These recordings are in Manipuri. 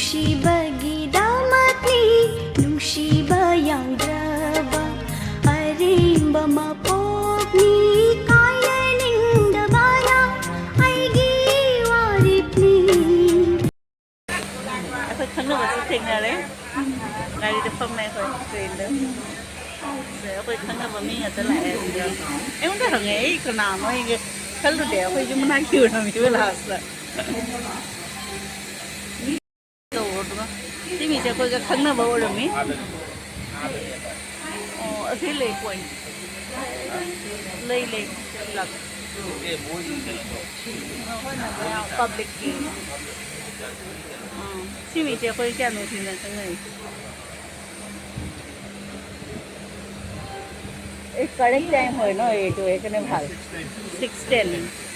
ꯅꯨꯡꯁꯤꯕꯒꯤꯗꯃꯛꯅꯤ ꯅꯨꯡꯁꯤꯕ ꯌꯥꯎꯗ꯭ꯔꯕ ꯑꯔꯦꯝꯕ ꯃꯄꯣꯛꯅꯤ ꯀꯥꯏꯅꯅꯤꯡꯗꯕꯅ ꯑꯩꯒꯤ ꯋꯥꯔꯦꯞꯅꯤ ꯑꯩꯈꯣꯏ ꯈꯪꯅꯕꯁꯨ ꯊꯦꯡꯅꯔꯦ ꯒꯥꯔꯤꯗ ꯐꯝꯃꯦ ꯑꯩꯈꯣꯏ ꯇ꯭ꯔꯦꯟꯗ ꯑꯩꯈꯣꯏ ꯈꯪꯅꯕ ꯃꯤ ꯉꯥꯛꯇ ꯂꯥꯛꯑꯦ ꯑꯩꯉꯣꯟꯗ ꯍꯪꯉꯦ ꯑꯩ ꯀꯅꯥꯅꯣ ꯑꯩꯒ ꯈꯜꯂꯨꯗꯦ ꯑꯩꯈꯣꯏ ꯌꯨꯝ ꯃꯅꯥꯛꯀꯤ ꯑꯣꯏꯔꯝꯃꯤꯕ ꯂꯥꯁꯇ ꯁꯤ ꯃꯤꯁꯦ ꯑꯩꯈꯣꯏꯒ ꯈꯪꯅꯕ ꯑꯣꯏꯔꯝꯃꯤ ꯑꯣ ꯑꯁꯤ ꯂꯩ point lây lật public si mi che khoi kya no thin na tang nei एक करेक्ट टाइम होय ना 8 to 1 ने भाग 6:10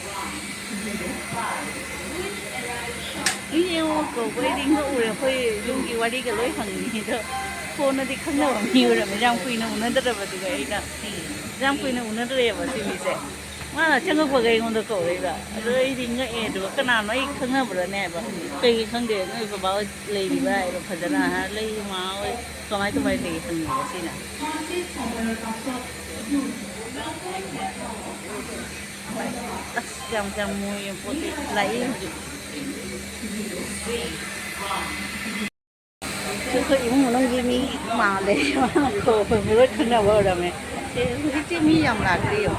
ये को वेटिंग को उरे khoi yung gi wari ga loi hang ni da phone na di khang na mi ura me jang pui na una da ba du ga ina jang pui na una da ya ba si mi se ma na chang ko ga ngon da ko le da ai di nga e do ka na no ai khang na ba ne ba kai khang de ngai ba ba le di ba ro pha na ha le ma oi so mai to mai le hang ni si na jam mui yang putih lainคืออีมึงน้องยิ้มมาเลยว่าโคเป็นรถขึ้นเอาอะไรไหมที่มียำหลากเดียว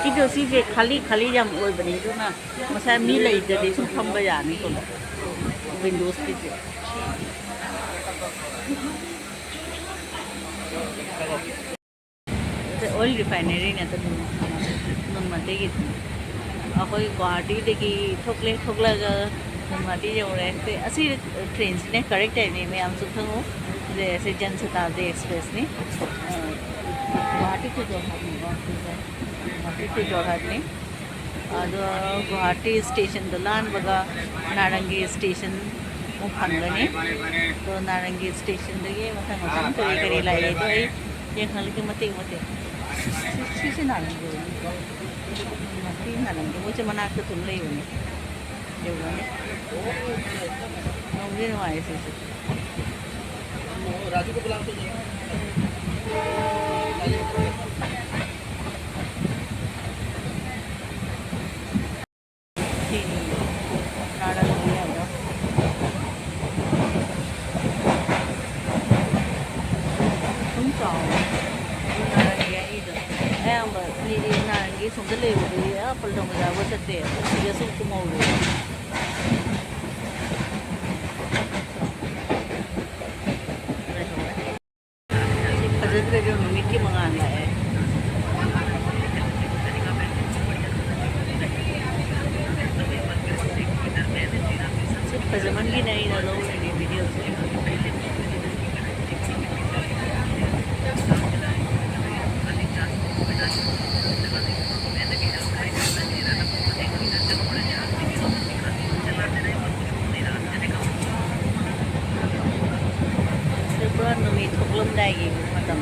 ที่เดี๋ยวสิเด็กखालीยำอวยแบบนี้ด้วยนะไม่ใช่มีอะไรจะได้สุดทำประหยัดนี่คนวินโดว์สติแต่ออยล์รีไฟเนอรี่เนี่ยต้องนุ่มมันได้กี่अखोई Guwahati देगी थोकले का गुवाहाटी जो रहे थे असी ट्रेन ने करेक्ट टाइम में हम सुनते हो जैसे जनशताब्दी एक्सप्रेस ने गुवाहाटी टू जोरहाट ने गुवाहाटी स्टेशन दलान बगा नारंगी स्टेशन वो फंगने तो नारंगी स्टेशन दगे मतलब करी लाए तो ये खाली के मते से नारंगीที่หาหนังมันจะมานาคือถุนเลยอยู่นี่เดี๋ยวนี้น้องเรียนว่าไอ้สิराजू को बुलाओ तोที่นาดังเรียนเนาะต้องจ่อนี่นาอย่างนี้ส่งทะเลไปเลยอ่ะปลงมาว่าจะเตะเดี๋ยวส่งกุมเอาเลยปัจจุบันเราไม่กี่มังงานเลยปัจจุบันกี่นาทีเราเล่นวิดีโอมีทุกลมได้กี่มาตั้ง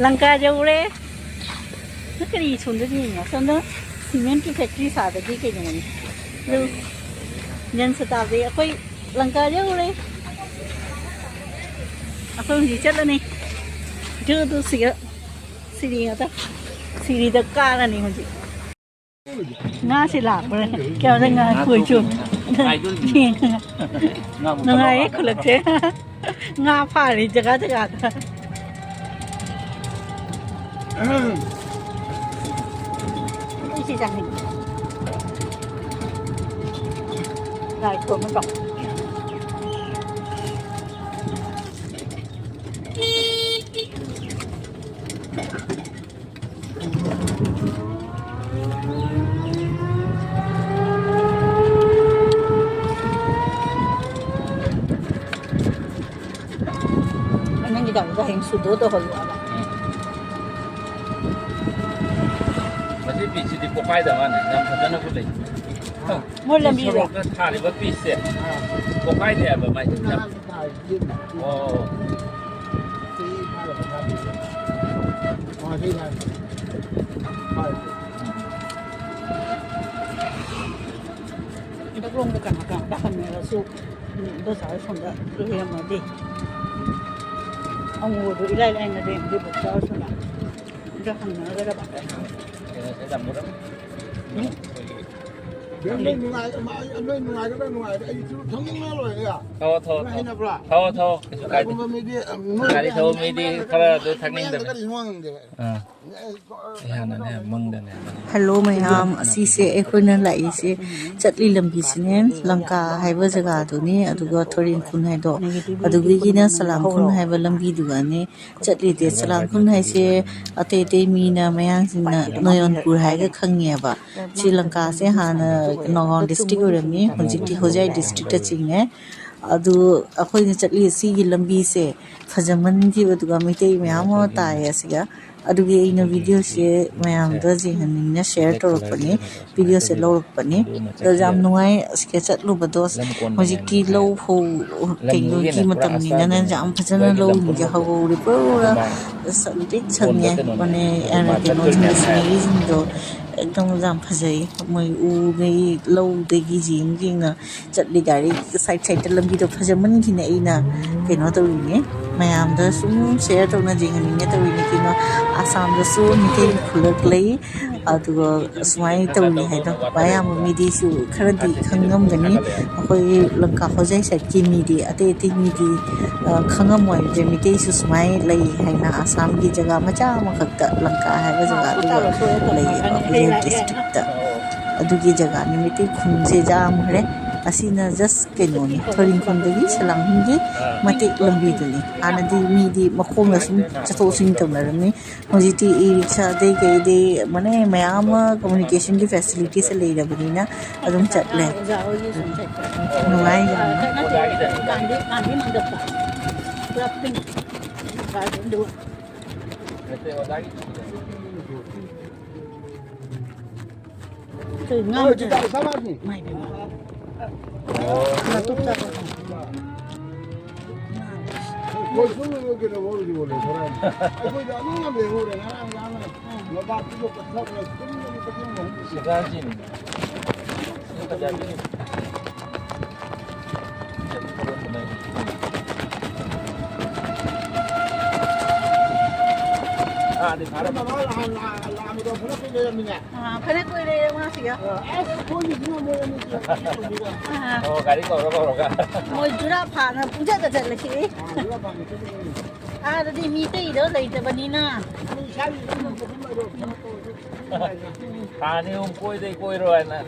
लंका जाऊ रे करी सुंदर नहीं है सुंदर सीमेंट की फैक्ट्री साथ की कहीं नहीं जो जनशताब्दी कोई लंका जाऊ रे अपन जी चल नहीं जो तो सीढ़ी आता सीढ़ी तक कार नहीं हो जी ना से लाख पर क्या होता ना कोई चुप ना ये खुलक से ना फाड़ी जगह था chị rằng hình rồi thôi mới đọc ꯍꯧꯖꯤꯛꯀꯥꯟꯗ ꯍꯌꯦꯡ ꯁꯨꯗꯣ ꯇꯧꯍꯜꯂꯣꯕ ꯃꯁꯤ ꯄꯤꯁꯁꯤꯗꯤ ꯄꯣꯛꯈꯥꯏꯗ ꯃꯥꯅ ꯌꯥꯝ ꯐꯖꯅꯕꯨ ꯂꯩ ꯃꯣꯏ ꯂꯝꯕꯤꯗ ꯁꯣꯔꯣꯛꯇ ꯊꯥꯔꯤꯕ ꯄꯤꯁꯁꯦ ꯄꯣꯛꯈꯥꯏꯗꯦ ꯍꯥꯏꯕ ꯃꯥꯏꯁꯦ ꯑꯣ ꯗꯛꯂꯣꯡꯗ ꯀꯅꯥ ꯇꯥꯍꯟꯅꯔꯁꯨ ꯕꯖꯥꯔ ꯁꯣꯝꯗ ꯂꯩꯔꯝꯃꯗꯤ ꯑꯃꯨꯕꯗꯣ 이라이 ꯂꯥꯏꯅ ꯂꯩꯔꯝꯗꯤ ꯕꯖꯥꯔ ꯁꯣꯝꯗ ꯑꯗ ꯍꯪꯅꯒꯗꯕ ꯀꯩꯅꯣꯁꯦ ꯇꯝꯃꯨꯔꯝ ꯅꯣꯏ ꯅꯨꯡꯉꯥꯏꯒꯗ꯭ꯔꯥ ꯅꯨꯡꯉꯥꯏꯒꯗ꯭ꯔꯥ ꯑꯩꯁꯨ ꯊꯧꯅꯤꯡꯉ ꯂꯣꯏꯔꯦ ꯊꯧꯑꯣ ꯍꯩꯅꯕ꯭ꯔꯥ ꯀꯩꯁꯨ ꯀꯥꯏꯗꯦ ꯀꯩꯒꯨꯝꯕ ꯃꯤꯗꯤ ꯒꯥꯔꯤ ꯊꯧꯕ ꯃꯤꯗꯤ ꯈꯔ ꯑꯗꯨ ꯊꯛꯅꯤꯡꯗꯕꯅꯤ ꯀꯔꯤ ꯉꯝꯗꯦꯕ ꯏꯍꯥꯟꯅꯅꯦ ꯃꯪꯗꯅꯦ ꯍꯜꯂꯣ ꯃꯌꯥꯝ ꯑꯁꯤꯁꯦ ꯑꯩꯈꯣꯏꯅ ꯂꯥꯛꯏꯁꯦ ꯆꯠꯂꯤ ꯂꯝꯕꯤꯁꯤꯅꯦ ꯂꯪꯀꯥ ꯍꯥꯏꯕ ꯖꯒꯥꯗꯨꯅꯤ ꯑꯗꯨꯒ ꯊꯣꯔꯤꯡꯈꯨꯟ ꯍꯥꯏꯗꯣ ꯑꯗꯨꯒꯤꯅ ꯁꯂꯥꯝꯈꯨꯟ ꯍꯥꯏꯕ ꯂꯝꯕꯤꯗꯨꯒꯅꯦ ꯆꯠꯂꯤꯗꯤ ꯁꯂꯥꯝꯈꯨꯟ ꯍꯥꯏꯁꯦ ꯑꯇꯩ ꯑꯇꯩ ꯃꯤꯅ ꯃꯌꯥꯡꯁꯤꯡꯅ ꯅꯣꯌꯣꯟꯄꯨꯔ ꯍꯥꯏꯔꯒ ꯈꯪꯉꯦꯕ ꯁꯤ ꯂꯪꯀꯥꯁꯦ ꯍꯥꯟꯅ ꯅꯣꯒꯥꯎ ꯗꯤꯁꯇ꯭ꯔꯤꯛ ꯑꯣꯏꯔꯝꯃꯤ ꯍꯧꯖꯤꯛꯇꯤ ꯍꯣꯖꯥꯏ ꯗꯤꯁꯇ꯭ꯔꯤꯛꯇ ꯆꯤꯡꯉꯦ ꯑꯗꯨ ꯑꯩꯈꯣꯏꯅ ꯆꯠꯂꯤ ꯁꯤꯒꯤ ꯂꯝꯕꯤꯁꯦ ꯐꯖꯃꯟꯈꯤꯕꯗꯨꯒ ꯃꯩꯇꯩ ꯃꯌꯥꯝ ꯑꯃ ꯇꯥꯏꯌꯦ ꯑꯁꯤꯒ ꯑꯗꯨꯒꯤ ꯑꯩꯅ ꯚꯤꯗꯤꯑꯣꯁꯦ ꯃꯌꯥꯝꯗ ꯌꯦꯡꯍꯟꯅꯤꯡꯅ ꯁꯦꯌꯔ ꯇꯧꯔꯛꯄꯅꯤ ꯚꯤꯗꯤꯑꯣꯁꯦ ꯂꯧꯔꯛꯄꯅꯤ ꯑꯗꯣ ꯌꯥꯝ ꯅꯨꯡꯉꯥꯏ ꯑꯁꯤꯒ ꯆꯠꯂꯨꯕꯗꯣ ꯍꯧꯖꯤꯛꯇꯤ ꯂꯧ ꯐꯧ ꯀꯩꯅꯣꯒꯤ ꯃꯇꯝꯅꯤꯅ ꯌꯥꯝ ꯐꯖꯅ ꯂꯧꯁꯤꯡꯁꯦ ꯍꯧꯍꯧꯔꯦ ꯄꯨꯔꯥ ꯁꯪꯇ꯭ꯔꯤꯛ ꯁꯪꯉꯦ ꯃꯅꯦ ꯀꯩꯅꯣꯁꯤꯡꯗꯣ ꯁꯤꯅꯔꯤꯁꯤꯡꯗꯣ एकदम ꯌꯥꯝ ꯐꯖꯩ ꯃꯣꯏ ꯎꯗꯒꯤ ꯂꯧꯗꯒꯤ ꯌꯦꯡꯅ ꯆꯠꯂꯤ ꯒꯥꯔꯤ ꯁꯥꯏꯠ ꯁꯥꯏꯗꯇ ꯂꯝꯕꯤꯗꯣ ꯐꯖꯃꯟꯈꯤꯅ ꯑꯩꯅ ꯀꯩꯅꯣ ꯇꯧꯔꯤꯅꯦ ꯃꯌꯥꯝꯗ ꯁꯨꯝ ꯁꯦꯌꯔ ꯇꯧꯅ ꯌꯦꯡꯍꯟꯅꯤꯡꯉꯦ ꯇꯧꯔꯤꯅꯦ ꯀꯩꯅꯣ ꯑꯁꯥꯝꯗꯁꯨ ꯃꯤꯇꯩ ꯈꯨꯜꯂꯛ ꯂꯩ ꯑꯗꯨꯒ ꯁꯨꯃꯥꯏꯅ ꯇꯧꯔꯤ ꯍꯥꯏꯗꯣ ꯑꯌꯥꯝꯕ ꯃꯤꯗꯤꯁꯨ ꯈꯔꯗꯤ ꯈꯪꯉꯝꯒꯅꯤ ꯑꯩꯈꯣꯏ ꯂꯪꯀꯥ ꯍꯣꯖꯥꯏ ꯁꯥꯏꯠꯀꯤ ꯃꯤꯗꯤ ꯑꯇꯩ ꯑꯇꯩ ꯃꯤꯗꯤ ꯈꯪꯉꯝꯃꯣꯏ ꯃꯤꯇꯩꯁꯨ ꯁꯨꯃꯥꯏꯅ ꯂꯩ ꯍꯥꯏꯅ ꯑꯁꯥꯝꯒꯤ ꯖꯒꯥ ꯃꯆꯥ ꯑꯃꯈꯛꯇ ꯂꯪꯀꯥ ꯍꯥꯏꯕ ꯖꯒꯥꯗꯨꯒ ꯂꯩꯌꯦꯕ ꯍꯣꯖꯥꯏ ꯗꯤꯁꯇ꯭ꯔꯤꯛꯇ ꯑꯗꯨꯒꯤ ꯖꯒꯥꯅꯤ ꯃꯩꯇꯩ ꯈꯨꯟꯁꯦ ꯌꯥꯝꯈ꯭ꯔꯦ ꯑꯁꯤꯅ ꯖꯁ ꯀꯩꯅꯣꯅꯤ ꯊꯣꯔꯤꯡꯈꯨꯟꯗꯒꯤ ꯁꯂꯥꯡꯈꯨꯟꯒꯤ ꯃꯇꯦꯛ ꯂꯝꯕꯤꯗꯨꯅꯤ ꯍꯥꯟꯅꯗꯤ ꯃꯤꯗꯤ ꯃꯈꯣꯡꯅ ꯁꯨꯝ ꯆꯠꯊꯣꯛ ꯆꯠꯁꯤꯟ ꯇꯧꯅꯔꯝꯃꯤ ꯍꯧꯖꯤꯛꯇꯤ ꯏ ꯔꯤꯛꯁꯥꯗꯩ ꯀꯩꯗꯩ ꯃꯅꯦ ꯃꯌꯥꯝ ꯑꯃ ꯀꯝꯃꯨꯅꯤꯀꯦꯁꯟꯒꯤ ꯐꯦꯁꯤꯂꯤꯇꯤꯁ ꯂꯩꯔꯕꯅꯤꯅ ꯑꯗꯨꯝ ꯆꯠꯂꯦ ꯅꯨꯡꯉꯥꯏ ꯌꯥꯝꯅ 시가진 네, 바로 फने कोई रे वहां से गया गाड़ी 걸어가 मोय जुरा फाना पूजा द चल के आ ददी मीते इदो लेतबनीना खाने हम कोई रो है ना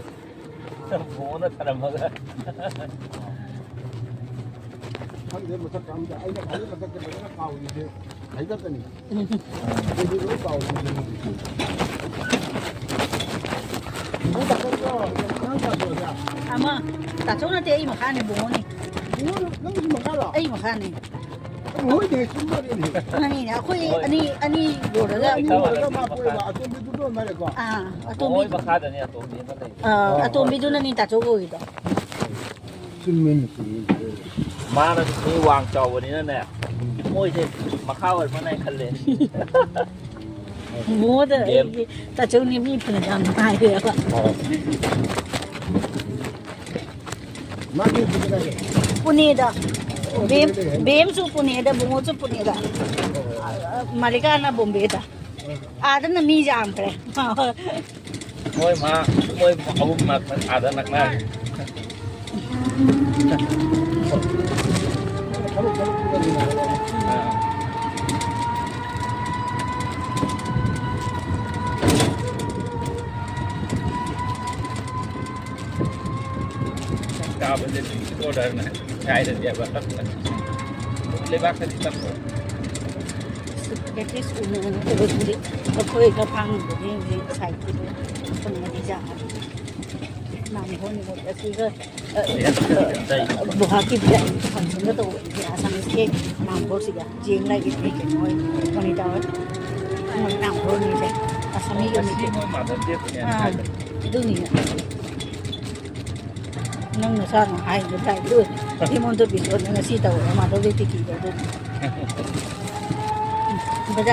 phone थरमगा 한대 못할 감자 아이가 가려 갖다 내가 가오는데 아이가 거니 이거 가오는데 뭐다 그거 상사 줘야 ama ta chona te ai makhane boni 이거 너무 좀 가라 ai makhane 뭐이 내 숨말이니 ani na khoi ani boraga 이거 막 보여 좀 비도 말이고 a ôi atomi mà khai này tổ biến vấn đề atomi du na ni ta chogo ido 숨면 mà nó đi hoàng trầu vào đây nè môi thì mà khao ở bên này khăn lên mo da ta choni mi phna jam tai de ba 막이 비가게 pune da bem su pune da bungo su pune da malika na bombe da ada na mi jam kre môi ông mà ada nặng nè cao bên trên cái đờ này chạy được vậy và lấy bác cái tắt rồi cái sunu na ko budi ko khoi ka phang budi ni sai ki ko na di ja na ni ho ni ko asi ga bu ha ki bi phang sun da to ya sang cái làm bố gì cả riêng lại cái ngôi con đi đâu ngôi làm bố như thế à sao mi cái Masih mau makan dia punya. à itu nih nang nasa nang hai cái tai itu di mon tu bisot nang si tau ma tu di tiki tu. Baca